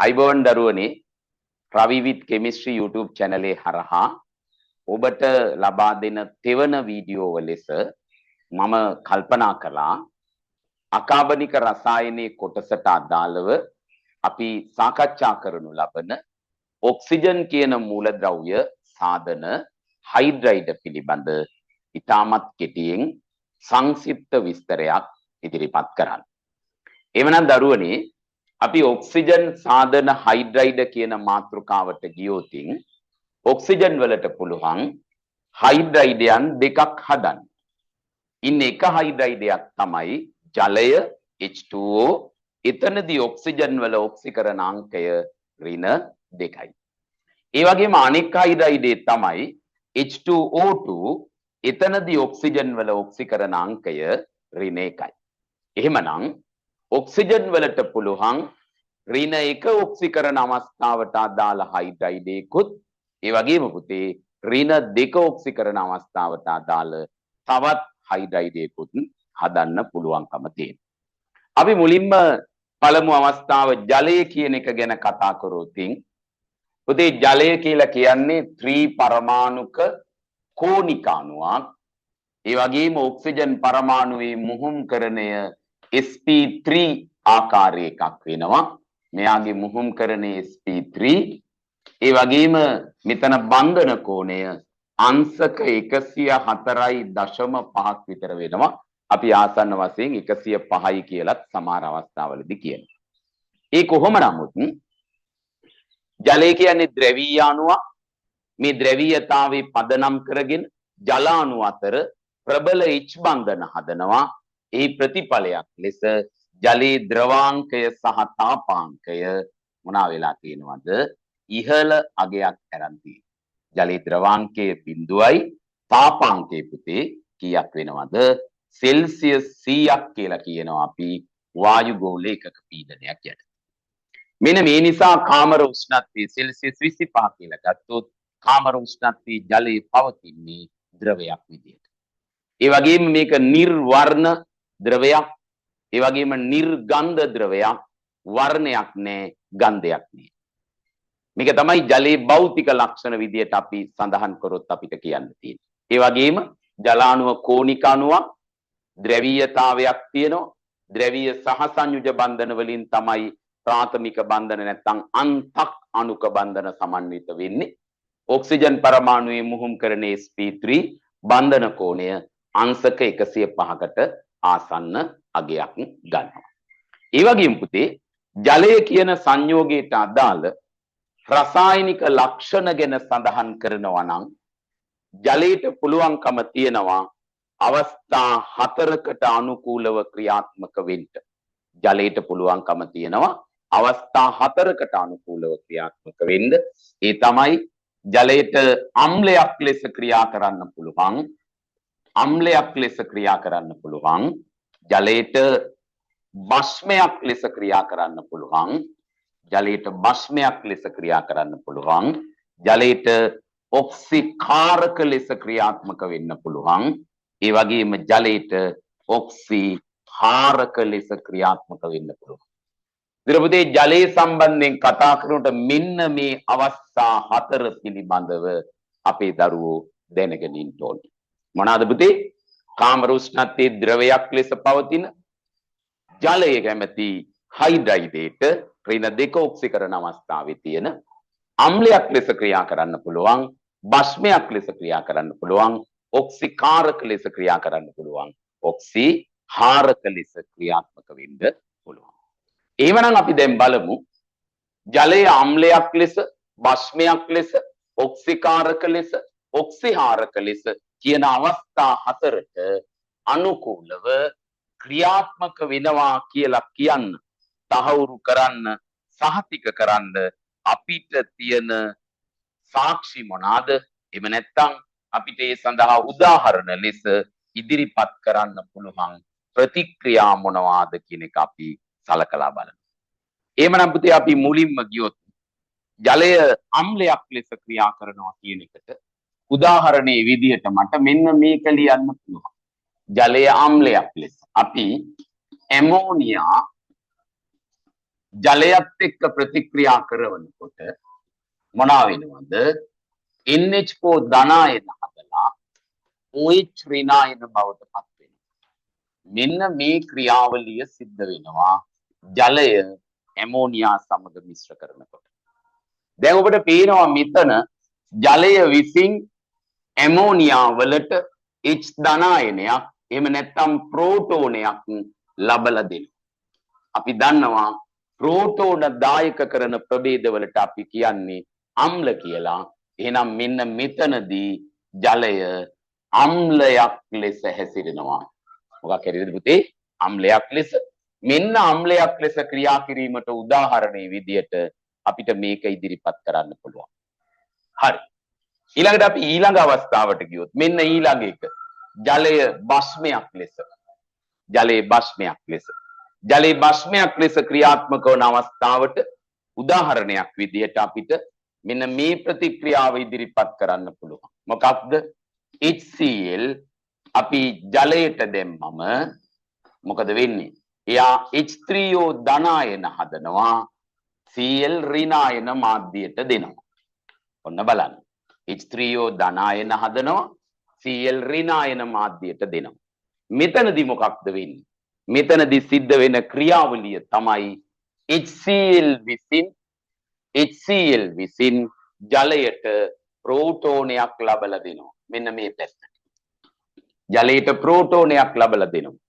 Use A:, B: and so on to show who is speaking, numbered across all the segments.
A: අයිබෝන් දරුවනේ රවි with chemistry YouTube channel එකේ හරහා ඔබට ලබා දෙන තෙවන වීඩියෝව ලෙස මම කල්පනා කළා අකාබනික රසායනයේ කොටසට අදාළව අපි සාකච්ඡා කරනු ලබන ඔක්සිජන් කියන මූලද්‍රව්‍ය සාධන හයිඩ්‍රයිඩ් පිළිබඳ ඉතාමත් කෙටියෙන් සංක්ෂිප්ත විස්තරයක් ඉදිරිපත් කරන්න. එවනම් දරුවනේ අපි ඔක්සිජන් සාධන හයිඩ්‍රයිඩ් කියන මාතෘකාවට ගියොතින් ඔක්සිජන් වලට පුළුවන් හයිඩ්‍රයිඩයන් දෙකක් හදන්න. ඉන්න එක හයිඩ්‍රයිඩයක් තමයි ජලය H2O. එතනදී ඔක්සිජන් වල ඔක්සිකරණ අංකය ඍණ 2යි. ඒ වගේම අනෙක් හයිඩ්‍රයිඩේ තමයි H2O2. එතනදී ඔක්සිජන් වල ඔක්සිකරණ අංකය ඍණ 1යි. එහෙමනම් ඔක්සිජන් වලට පුළුවන් ඍණ 1 ඔක්සිකරණ අවස්ථාවට අදාළ හයිඩ්‍රයිඩේකුත් ඒ වගේම පුතේ ඍණ 2 ඔක්සිකරණ අවස්ථාවට අදාළ තවත් හයිඩ්‍රයිඩේකුත් හදන්න පුළුවන්කම තියෙනවා. අපි මුලින්ම පළමු අවස්ථාව ජලය කියන එක ගැන කතා කරොතින් පුතේ ජලය කියලා කියන්නේ ත්‍රි පරමාණුක කෝණික අණුවක්. ඒ වගේම ඔක්සිජන් පරමාණුවේ මුහුම්කරණය sp3 ආකාරය එකක් වෙනවා. මෙයාගේ මුහුම්කරණය sp3. ඒ වගේම මෙතන බන්ධන කෝණය අංශක 104.5ක් විතර වෙනවා. අපි ආසන්න වශයෙන් 105යි කියලත් සමහර අවස්ථාවලදී කියනවා. ඒ කොහොම නමුත් ජලය කියන්නේ ද්‍රවීය අණුවක්. මේ ද්‍රවීයතාවේ පදනම් කරගෙන ජල අණු අතර ප්‍රබල H බන්ධන හදනවා. ඒ ප්‍රතිඵලයක් ලෙස ජලයේ ද්‍රවාංකය සහ තාපාංකය මොනවා වෙලා තියෙනවද? ඉහළ අගයක් අරන් තියෙනවා. ජලයේ ද්‍රවාංකය 0යි තාපාංකය පුතේ කීයක් වෙනවද? සෙල්සියස් 100ක් කියලා කියනවා අපි වායු ගෝල එකක පීඩනයක් යට. මෙන්න මේ නිසා කාමර උෂ්ණත්වය සෙල්සියස් 25 කියලා ගත්තොත් කාමර උෂ්ණත්වයේ ජලයේ පවතින්නේ ද්‍රවයක් විදියට. ඒ වගේම මේක නිර්වර්ණ ද්‍රවයක්. ඒ වගේම නිර්ගන්ධ ද්‍රවයක්. වර්ණයක් නැහැ, ගන්ධයක් නැහැ. මේක තමයි ජලයේ භෞතික ලක්ෂණ විදියට අපි සඳහන් කරොත් අපිට කියන්න තියෙන්නේ. ඒ වගේම ජලාණුව කෝණික අණුවක්, ද්‍රවීයතාවයක් තියෙනවා. ද්‍රවීය සහ සංයුජ බන්ධන වලින් තමයි ප්‍රාථමික බන්ධන නැත්නම් අන්තක් අණුක බන්ධන සමන්විත වෙන්නේ. ඔක්සිජන් පරමාණුවේ මුහුම්කරණයේ sp3 බන්ධන කෝණය අංශක 105කට ආසන්න අගයක් ගන්නවා. ඒ වගේම පුතේ ජලය කියන සංයෝගයට අදාළ රසායනික ලක්ෂණ ගැන සඳහන් කරනවා නම් ජලයට පුළුවන්කම තියෙනවා අවස්ථා 4කට අනුකූලව ක්‍රියාත්මක වෙන්න. ජලයට පුළුවන්කම තියෙනවා අවස්ථා 4කට අනුකූලව ක්‍රියාත්මක වෙන්න. ඒ තමයි ජලයට අම්ලයක් ලෙස ක්‍රියා කරන්න පුළුවන්. අම්ලයක් ලෙස ක්‍රියා කරන්න පුළුවන්. ජලයට බස්මයක් ලෙස ක්‍රියා කරන්න පුළුවන්. ජලයට බස්මයක් ලෙස ක්‍රියා කරන්න පුළුවන්. ජලයට ඔක්සිකාරක ලෙස ක්‍රියාත්මක වෙන්න පුළුවන්. ඒ වගේම ජලයට ඔක්සිහාරක ලෙස ක්‍රියාත්මක වෙන්න පුළුවන්. දිරපුතේ ජලයේ සම්බන්ධයෙන් කතා කරනකොට මෙන්න මේ අවස්ථා 4 පිළිබඳව අපේ දරුවෝ දැනගෙන ඉන්න ඕනේ. මොනවාද පුතේ? කාමර උෂ්ණත්වයේ ද්‍රවයක් ලෙස පවතින ජලය කැමැති හයිඩ්‍රයිඩේට ඍණ 2 ඔක්සිකරණ අවස්ථාවේ තියෙන අම්ලයක් ලෙස ක්‍රියා කරන්න පුළුවන්, බස්මයක් ලෙස ක්‍රියා කරන්න පුළුවන්, ඔක්සිකාරක ලෙස ක්‍රියා කරන්න පුළුවන්, ඔක්සිහාරක ලෙස ක්‍රියාත්මක වෙන්න පුළුවන්. එහෙමනම් අපි දැන් බලමු ජලය අම්ලයක් ලෙස, බස්මයක් ලෙස, ඔක්සිකාරක ලෙස, ඔක්සිහාරක ලෙස කියන අවස්ථා 4ට අනුකූලව ක්‍රියාත්මක වෙනවා කියලා කියන්න, තහවුරු කරන්න, සහතික කරන්න අපිට තියෙන සාක්ෂි මොනවාද? එහෙම නැත්නම් අපිට ඒ සඳහා උදාහරණ ලෙස ඉදිරිපත් කරන්න පුළුවන් ප්‍රතික්‍රියා මොනවාද කියන එක අපි සලකලා බලමු. එහෙමනම් පුතේ අපි මුලින්ම ගියොත් ජලය අම්ලයක් ලෙස ක්‍රියා කරනවා කියන එකට උදාහරණයේ විදිහට මට මෙන්න මේක ලියන්න පුළුවන්. ජලය අම්ලයක් ලෙස අපි ඇමෝනියා ජලයත් එක්ක ප්‍රතික්‍රියා කරනකොට මොනවා වෙනවද? NH4 ධනායන හදලා OH ඍණායන බවට පත් වෙනවා. මෙන්න මේ ක්‍රියාවලිය සිද්ධ වෙනවා ජලය ඇමෝනියා සමග මිශ්‍ර කරනකොට. දැන් ඔබට පේනවා මෙතන ජලය විසින් ඇමෝනියා වලට H ධනායනයක් එහෙම නැත්නම් ප්‍රෝටෝනයක් ලබලා දෙනවා. අපි දන්නවා ප්‍රෝටෝන දායක කරන ප්‍රභේදවලට අපි කියන්නේ අම්ල කියලා. එහෙනම් මෙන්න මෙතනදී ජලය අම්ලයක් ලෙස හැසිරෙනවා. මොකක් හරිද පුතේ? අම්ලයක් ලෙස. මෙන්න අම්ලයක් ලෙස ක්‍රියා කිරීමට උදාහරණයේ විදියට අපිට මේක ඉදිරිපත් කරන්න පුළුවන්. හරි. ඊළඟට අපි ඊළඟ අවස්ථාවට ගියොත් මෙන්න ඊළඟ එක. ජලය බස්මයක් ලෙස. ජලයේ බස්මයක් ලෙස. ජලයේ බස්මයක් ලෙස ක්‍රියාත්මක වන අවස්ථාවට උදාහරණයක් විදියට අපිට මෙන්න මේ ප්‍රතික්‍රියාව ඉදිරිපත් කරන්න පුළුවන්. මොකක්ද? HCl අපි ජලයට දැම්මම මොකද වෙන්නේ? එයා H3O ධනායන හදනවා, Cl ඍණායන මාධ්‍යයට දෙනවා. ඔන්න බලන්න. H3O ධනායන හදනවා, Cl ඍණායන මාධ්‍යයට දෙනවා. මෙතනදී මොකක්ද වෙන්නේ? මෙතනදී සිද්ධ වෙන ක්‍රියාවලිය තමයි HCl විසින් ජලයට ප්‍රෝටෝනයක් ලබලා දෙනවා. මෙන්න මේ පැත්තට. ජලයට ප්‍රෝටෝනයක් ලබලා දෙනවා.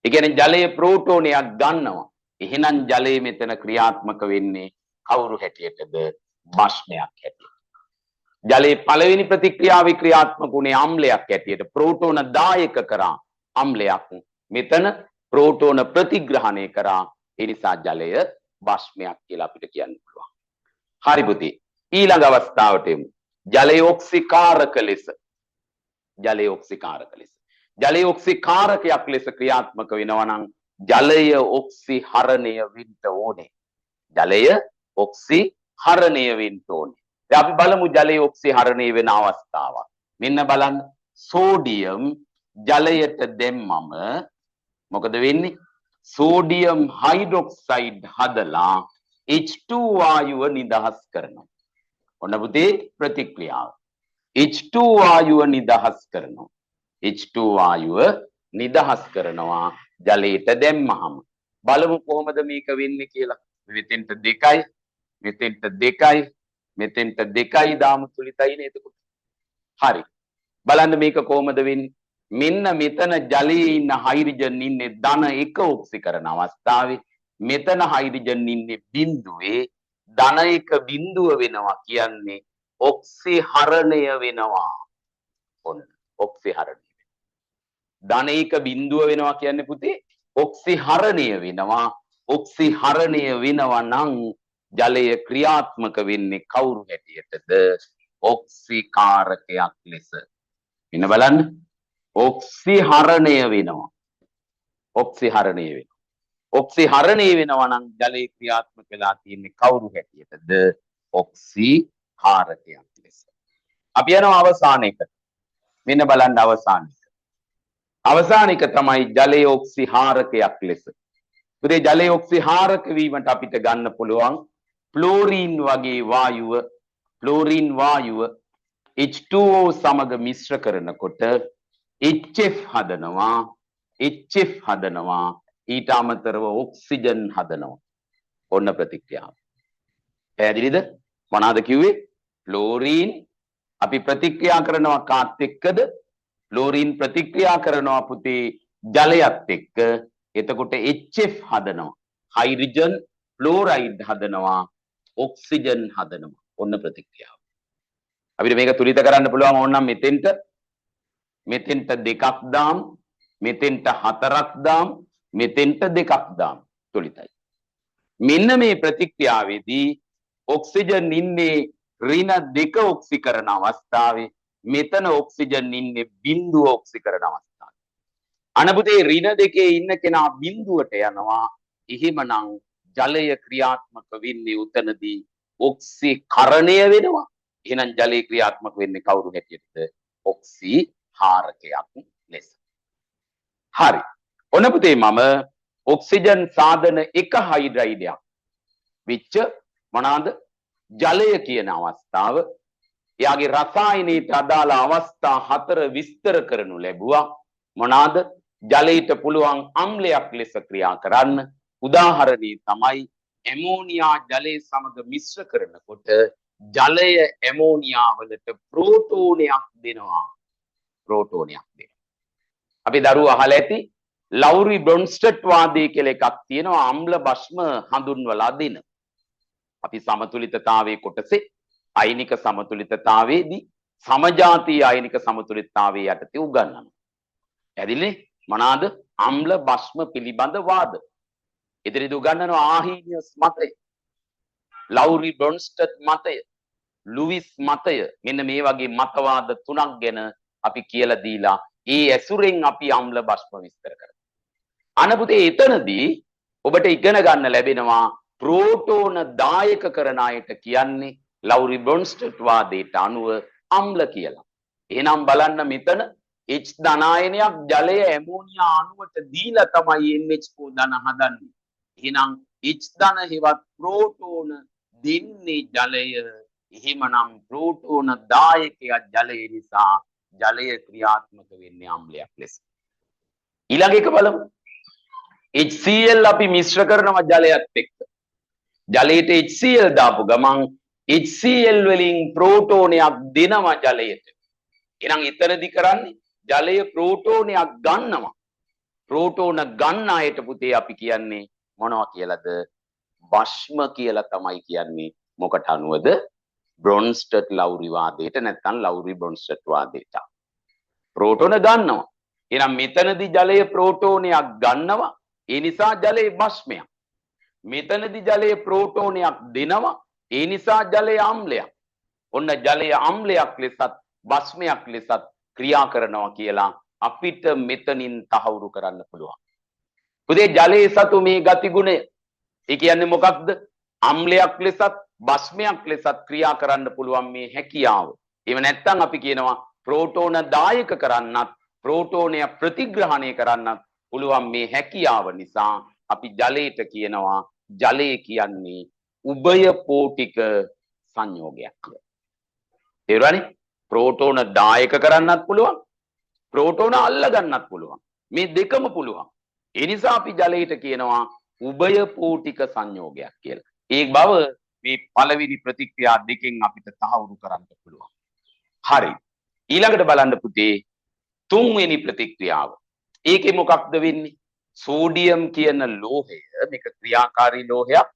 A: ඒ කියන්නේ ජලයේ ප්‍රෝටෝනයක් ගන්නවා. එහෙනම් ජලය මෙතන ක්‍රියාත්මක වෙන්නේ කවුරු හැටියටද? බස්මයක් හැටියට. ජලයේ පළවෙනි ප්‍රතික්‍රියාවේ ක්‍රියාත්මක වුණේ අම්ලයක් හැටියට. ප්‍රෝටෝන දායක කරා අම්ලයක්. මෙතන ප්‍රෝටෝන ප්‍රතිග්‍රහණය කරා. ඒ නිසා ජලය බස්මයක් කියලා අපිට කියන්න පුළුවන්. හරි පුතේ. ඊළඟ අවස්ථාවට එමු. ජලය ඔක්සිකාරක ලෙස. ජලය ඔක්සිකාරක ලෙස. ජලය ඔක්සිකාරකයක් ලෙස ක්‍රියාත්මක වෙනවා නම් ජලය ඔක්සිහරණය වෙන්න ඕනේ. ජලය ඔක්සිහරණය වෙන්න ඕනේ. දැන් අපි බලමු ජලය ඔක්සිහරණය වෙන අවස්ථාවක්. මෙන්න බලන්න. සෝඩියම් ජලයට දැම්මම මොකද වෙන්නේ? සෝඩියම් හයිඩ්‍රොක්සයිඩ් හදලා H2 වායුව නිදහස් කරනවා. ඔන්න පුතේ ප්‍රතික්‍රියාව. H2 වායුව නිදහස් කරනවා. H2 වායුව නිදහස් කරනවා ජලයට දැම්මහම. බලමු කොහොමද මේක වෙන්නේ කියලා. මෙතෙන්ට 2යි, මෙතෙන්ට 2යි, මෙතෙන්ට 2යි දාමු තුලිතයි නේද? හරි. බලන්න මේක කොහොමද වෙන්නේ? මෙන්න මෙතන ජලයේ ඉන්න හයිඩ්‍රජන් ඉන්නේ ධන 1 ඔක්සිකරණ අවස්ථාවේ. මෙතන හයිඩ්‍රජන් ඉන්නේ බිඳුවේ ධන 1 බිඳුව වෙනවා කියන්නේ ඔක්සිහරණය වෙනවා. ඔන්න ඔක්සිහරණය. ධන 1 බිඳුව වෙනවා කියන්නේ පුතේ ඔක්සිහරණය වෙනවා. ඔක්සිහරණය වෙනවා නම් ජලය ක්‍රියාත්මක වෙන්නේ කවුරු හැටියටද? ඔක්සිකාරකයක් ලෙස. ඉන්න බලන්න. ඔක්සිහරණය වෙනවා. ඔක්සිහරණය වෙනවා. ඔක්සිහරණය වෙනවා නම් ජලයේ ක්‍රියාත්මක වෙලා තියෙන්නේ කවුරු හැටියටද? ඔක්සිකාරකයක් ලෙස. අපි යනවා අවසානයකට. මෙන්න බලන්න අවසානයක. අවසානික තමයි ජලයේ ඔක්සිහාරකයක් ලෙස. පුතේ ජලයේ ඔක්සිහාරක වීමට අපිට ගන්න පුළුවන් ක්ලෝරින් වගේ වායුව, ක්ලෝරින් වායුව H2O සමග මිශ්‍ර කරනකොට HF හදනවා. HF හදනවා. ඊට අමතරව ඔක්සිජන් හදනවා. ඔන්න ප්‍රතික්‍රියාව. පැහැදිලිද? මොනවාද කිව්වේ? ක්ලෝරින් අපි ප්‍රතික්‍රියා කරනවා කාත් එක්කද? ක්ලෝරින් ප්‍රතික්‍රියා කරනවා පුතේ ජලයත් එක්ක. එතකොට HF හදනවා. හයිඩ්‍රජන් ෆ්ලෝරයිඩ් හදනවා. ඔක්සිජන් හදනවා. ඔන්න ප්‍රතික්‍රියාව. අපිට මේක තුලිත කරන්න පුළුවන් ඕනනම් මෙතෙන්ට 2ක් දාම්, මෙතෙන්ට 4ක් දාම්, මෙතෙන්ට 2ක් දාම් තුලිතයි. මෙන්න මේ ප්‍රතික්‍රියාවේදී ඔක්සිජන් ඉන්නේ ඍණ 2 ඔක්සිකරණ අවස්ථාවේ. මෙතන ඔක්සිජන් ඉන්නේ බිඳුව ඔක්සිකරණ අවස්ථාවේ. අනපුතේ ඍණ 2 ඉන්න කෙනා බිඳුවට යනවා. එහෙමනම් ජලය ක්‍රියාත්මක වෙන්නේ උතනදී ඔක්සිකරණය වෙනවා. එහෙනම් ජලය ක්‍රියාත්මක වෙන්නේ කවුරු හැටියටද? ඔක්සිහාරකයක් ලෙස. හරි. ඔන්න පුතේ මම ඔක්සිජන් සාධන 1 හයිඩ්‍රයිඩයක් විච්ච මොනවාද? ජලය කියන අවස්ථාව. එයාගේ රසායනීයට අදාළ අවස්ථා 4 විස්තර කරනු ලැබුවා. මොනවාද? ජලයට පුළුවන් අම්ලයක් ලෙස ක්‍රියා කරන්න. උදාහරණය තමයි ඇමෝනියා ජලය සමග මිශ්‍ර කරනකොට ජලය ඇමෝනියා වලට ප්‍රෝටෝනයක් දෙනවා. ප්‍රෝටෝනයක් දෙනවා. අපි දරුවෝ අහලා ඇති ලවුරි බ්‍රොන්ස්ටඩ් වාදය කියලා එකක් තියෙනවා අම්ල භස්ම හඳුන්වලා දෙන. අපි සමතුලිතතාවයේ කොටසේ අයනික සමතුලිතතාවයේදී සමජාතීය අයනික සමතුලිතතාවයේ යටතේ උගන්වනවා. ඇදිලේ මොනවාද? අම්ල භස්ම පිළිබඳ වාද. ඉදිරියට උගන්වනවා ආහීනියස් මතය, ලවුරි බ්‍රොන්ස්ටඩ් මතය, ලුවිස් මතය. මෙන්න මේ වගේ මතවාද 3ක් ගැන අපි කියලා දීලා ඒ ඇසුරෙන් අපි අම්ල භස්ම විස්තර කරනවා. අනපුතේ එතනදී ඔබට ඉගෙන ගන්න ලැබෙනවා ප්‍රෝටෝන දායක කරන අයට කියන්නේ ලවුරි බ්‍රොන්ස්ටඩ් වාදයට අනුව අම්ල කියලා. එහෙනම් බලන්න මෙතන H ධනායනයක් ජලය ඇමෝනියා අණුවට දීලා තමයි NH4 ධන හදන්නේ. එහෙනම් H ධන හෙවත් ප්‍රෝටෝන දෙන්නේ ජලය. එහෙමනම් ප්‍රෝටෝන දායකයා ජලය නිසා ජලය ක්‍රියාත්මක වෙන්නේ අම්ලයක් ලෙස. ඊළඟ එක බලමු. HCl අපි මිශ්‍ර කරනවා ජලයත් එක්ක. ජලයට HCl දාපු ගමන් HCl වලින් ප්‍රෝටෝනයක් දෙනවා ජලයට. එහෙනම් එතනදි කරන්නේ ජලය ප්‍රෝටෝනයක් ගන්නවා. ප්‍රෝටෝන ගන්න අයට පුතේ අපි කියන්නේ මොනවා කියලාද? භස්ම කියලා තමයි කියන්නේ. මොකට අනුවද? බ්‍රොන්ස්ටඩ් ලවුරි වාදයට නැත්නම් ලවුරි බ්‍රොන්ස්ටඩ් වාදයට. ප්‍රෝටෝන ගන්නවා. එහෙනම් මෙතනදී ජලය ප්‍රෝටෝනයක් ගන්නවා. ඒ නිසා ජලයේ භස්මයක්. මෙතනදී ජලයේ ප්‍රෝටෝනයක් දෙනවා. ඒ නිසා ජලයේ අම්ලයක්. ඔන්න ජලයේ අම්ලයක් ලෙසත් භස්මයක් ලෙසත් ක්‍රියා කරනවා කියලා අපිට මෙතනින් තහවුරු කරන්න පුළුවන්. පුතේ ජලයේ සතු මේ ගතිගුණය ඒ කියන්නේ මොකක්ද? අම්ලයක් ලෙසත් භස්මයක් ලෙසත් ක්‍රියා කරන්න පුළුවන් මේ හැකියාව. එහෙම නැත්නම් අපි කියනවා ප්‍රෝටෝන දායක කරන්නත් ප්‍රෝටෝනය ප්‍රතිග්‍රහණය කරන්නත් පුළුවන් මේ හැකියාව නිසා අපි ජලයට කියනවා ජලය කියන්නේ උභය පෝටික සංයෝගයක් කියලා. තේරුණානේ? ප්‍රෝටෝන දායක කරන්නත් පුළුවන් ප්‍රෝටෝන අල්ල ගන්නත් පුළුවන්. මේ දෙකම පුළුවන්. ඒ නිසා අපි ජලයට කියනවා උභය පෝටික සංයෝගයක් කියලා. ඒ බව මේ පළවෙනි ප්‍රතික්‍රියා දෙකෙන් අපිට තහවුරු කරන්න පුළුවන්. හරි. ඊළඟට බලන්න පුතේ තුන්වෙනි ප්‍රතික්‍රියාව. ඒකේ මොකක්ද වෙන්නේ? සෝඩියම් කියන ලෝහය මේක ක්‍රියාකාරී ලෝහයක්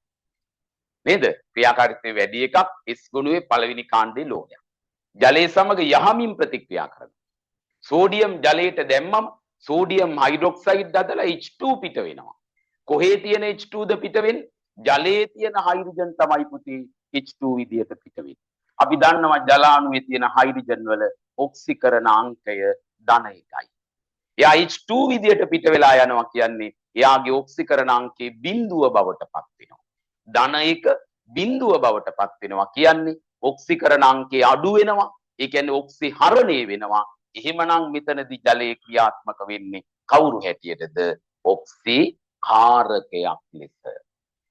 A: නේද? ක්‍රියාකාරීත්වය වැඩි එකක් S ගුණුවේ පළවෙනි කාණ්ඩේ ලෝහයක්. ජලයේ සමග යහමින් ප්‍රතික්‍රියා කරනවා. සෝඩියම් ජලයට දැම්මම සෝඩියම් හයිඩ්‍රොක්සයිඩ් අදලා H2 පිට වෙනවා. කොහේ තියෙන H2ද පිට වෙන්නේ? ජලයේ තියෙන හයිඩ්‍රජන් තමයි පුතේ H2 විදියට පිට වෙන්නේ. අපි දන්නවා ජලාණුවේ තියෙන හයිඩ්‍රජන් වල ඔක්සිකරණ අංකය ධන 1යි. එයා H2 විදියට පිට වෙලා යනවා කියන්නේ එයාගේ ඔක්සිකරණ අංකේ බිඳුව බවට පත් වෙනවා. ධන 1 බිඳුව බවට පත් වෙනවා කියන්නේ ඔක්සිකරණ අංකේ අඩු වෙනවා. ඒ කියන්නේ ඔක්සිහරණය වෙනවා. එහෙමනම් මෙතනදී ජලයේ ක්‍රියාත්මක වෙන්නේ කවුරු හැටියටද? ඔක්සිකාරකයක් ලෙස.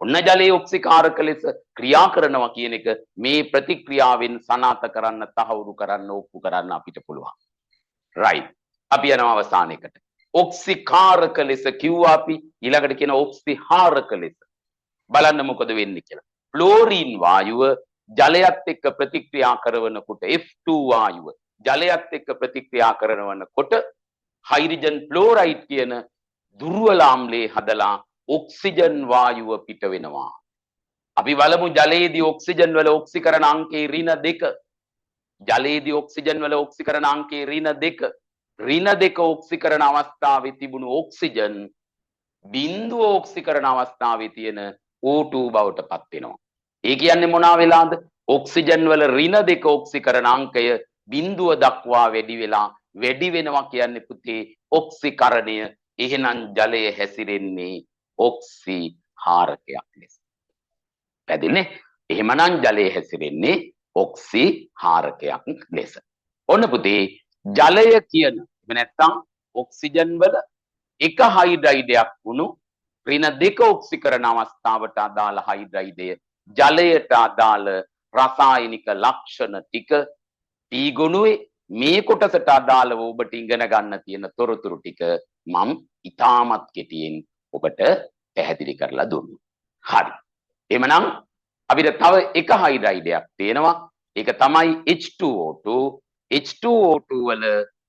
A: ඔන්න ජලයේ ඔක්සිකාරක ලෙස ක්‍රියා කරනවා කියන එක මේ ප්‍රතික්‍රියාවෙන් සනාථ කරන්න, තහවුරු කරන්න, ඔප්පු කරන්න අපිට පුළුවන්. right. අපි යනවා අවසානයකට. ඔක්සිකාරක ලෙස කිව්වා අපි. ඊළඟට කියන ඔක්සිහාරක ලෙස. බලන්න මොකද වෙන්නේ කියලා. ෆ්ලෝරින් වායුව ජලයත් එක්ක ප්‍රතික්‍රියා කරනකොට F2 වායුව ජලයත් එක්ක ප්‍රතික්‍රියා කරනකොට හයිඩ්‍රජන් ෆ්ලෝරයිඩ් කියන දුර්වල ආම්ලයේ හදලා ඔක්සිජන් වායුව පිට වෙනවා. අපි බලමු ජලයේදී ඔක්සිජන් වල ඔක්සිකරණ අංකේ ඍණ 2. ජලයේදී ඔක්සිජන් වල ඔක්සිකරණ අංකේ ඍණ 2. ඍණ 2 ඔක්සිකරණ අවස්ථාවේ තිබුණු ඔක්සිජන් බිඳුව ඔක්සිකරණ අවස්ථාවේ තියෙන O2 බවට පත් වෙනවා. ඒ කියන්නේ මොනවා වෙලාද? ඔක්සිජන් වල ඍණ 2 ඔක්සිකරණ අංකය බිඳුව දක්වා වැඩි වෙනවා කියන්නේ පුතේ ඔක්සිකරණය. එහෙනම් ජලය හැසිරෙන්නේ ඔක්සිහාරකයක් ලෙස. පැහැදිලිනේ? එහෙමනම් ජලය හැසිරෙන්නේ ඔක්සිහාරකයක් ලෙස. ඔන්න පුතේ ජලය කියන නැත්නම් ඔක්සිජන් වල එක හයිඩ්‍රයිඩයක් වුණු ඍණ 2 ඔක්සිකරණ අවස්ථාවට අදාළ හයිඩ්‍රයිඩය ජලයට අදාළ රසායනික ලක්ෂණ ටික ටීගොනුවේ මේ කොටසට අදාළව ඔබට ඉගෙන ගන්න තියෙන තොරතුරු ටික මම ඉතාමත් කෙටියෙන් ඔබට පැහැදිලි කරලා දුන්නා. හරි. එහෙමනම් අපිට තව එක හයිඩ්‍රයිඩයක් තියෙනවා. ඒක තමයි H2O2. H2O2 වල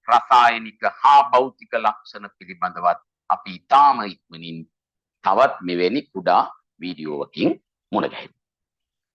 A: රසායනික හා භෞතික ලක්ෂණ පිළිබඳවත් අපි ඉතාම ඉක්මනින් තවත් මෙවැනි කුඩා වීඩියෝවකින් මුණ ගැහෙමු.